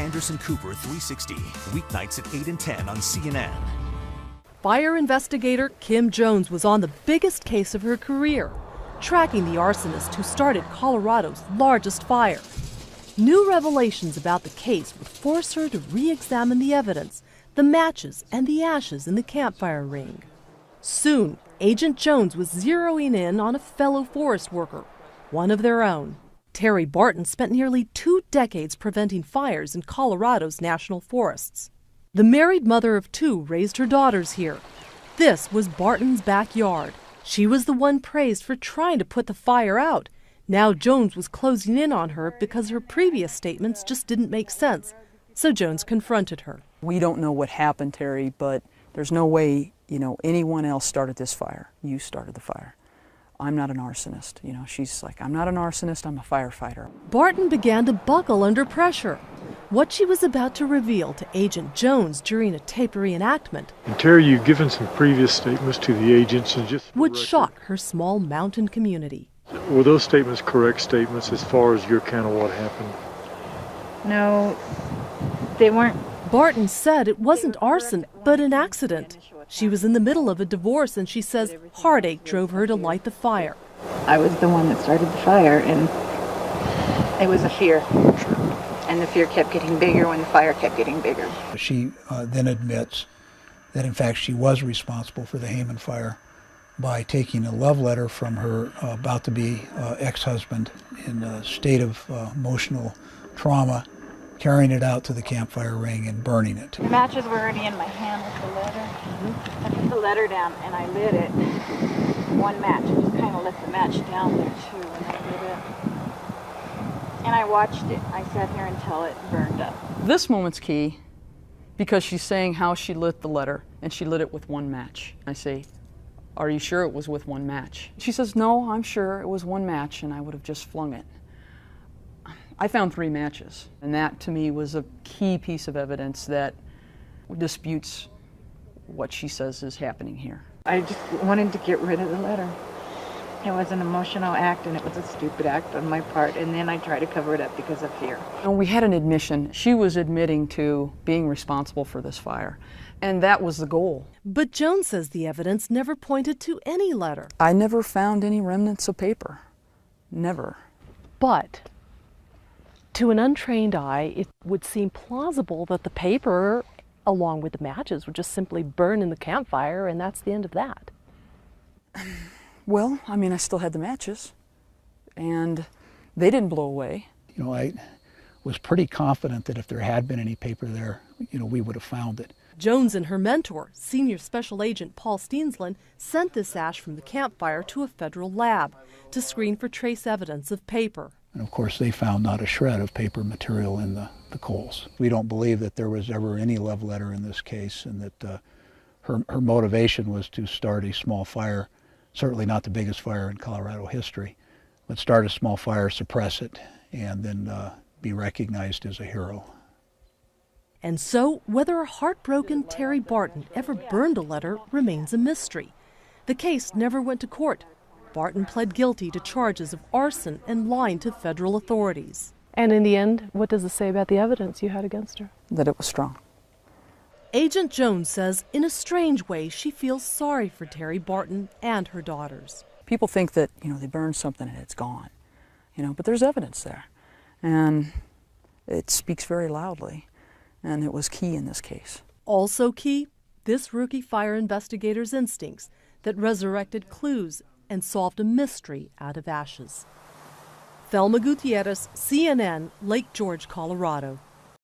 Anderson Cooper 360, weeknights at 8 and 10 on CNN. Fire investigator Kim Jones was on the biggest case of her career, tracking the arsonist who started Colorado's largest fire. New revelations about the case would force her to re-examine the evidence, the matches and the ashes in the campfire ring. Soon, Agent Jones was zeroing in on a fellow forest worker, one of their own. Terry Barton spent nearly 2 decades preventing fires in Colorado's national forests. The married mother of 2 raised her daughters here. This was Barton's backyard. She was the one praised for trying to put the fire out. Now Jones was closing in on her because her previous statements just didn't make sense. So Jones confronted her. We don't know what happened, Terry, but there's no way, anyone else started this fire. You started the fire. I'm not an arsonist. She's like, I'm not an arsonist, I'm a firefighter. Barton began to buckle under pressure. What she was about to reveal to Agent Jones during a tape reenactment, and Terry, you've given some previous statements to the agents and just would shock her small mountain community. Were those statements correct statements as far as your count of what happened? No, they weren't. Barton said it wasn't arson, but an accident. She was in the middle of a divorce and she says heartache drove her to light the fire. I was the one that started the fire, and it was a fear. And the fear kept getting bigger when the fire kept getting bigger. She then admits that in fact she was responsible for the Hayman fire by taking a love letter from her about-to-be ex-husband in a state of emotional trauma, carrying it out to the campfire ring and burning it. The matches were already in my hand with the letter. I put the letter down and I lit it. One match. I just kind of let the match down there too and I lit it. And I watched it. I sat there until it burned up. This moment's key because she's saying how she lit the letter and she lit it with one match. I say, are you sure it was with one match? She says, no, I'm sure it was one match and I would have just flung it. I found 3 matches, and that to me was a key piece of evidence that disputes what she says is happening here. I just wanted to get rid of the letter. It was an emotional act and it was a stupid act on my part, and then I tried to cover it up because of fear. And we had an admission. She was admitting to being responsible for this fire, and that was the goal. But Jones says the evidence never pointed to any letter. I never found any remnants of paper. Never. But to an untrained eye, it would seem plausible that the paper, along with the matches, would just simply burn in the campfire, and that's the end of that. Well, I still had the matches, and they didn't blow away. I was pretty confident that if there had been any paper there, we would have found it. Jones and her mentor, Senior Special Agent Paul Steensland, sent this ash from the campfire to a federal lab to screen for trace evidence of paper. And of course, they found not a shred of paper material in the coals. We don't believe that there was ever any love letter in this case, and that her motivation was to start a small fire, certainly not the biggest fire in Colorado history, but start a small fire, suppress it, and then be recognized as a hero. And so, whether a heartbroken Terry Barton ever burned a letter remains a mystery. The case never went to court. Barton pled guilty to charges of arson and lying to federal authorities. And in the end, what does it say about the evidence you had against her? That it was strong. Agent Jones says, in a strange way, she feels sorry for Terry Barton and her daughters. People think that, they burned something and it's gone, but there's evidence there. And it speaks very loudly, and it was key in this case. Also key, this rookie fire investigator's instincts that resurrected clues and solved a mystery out of ashes. Thelma Gutierrez, CNN, Lake George, Colorado.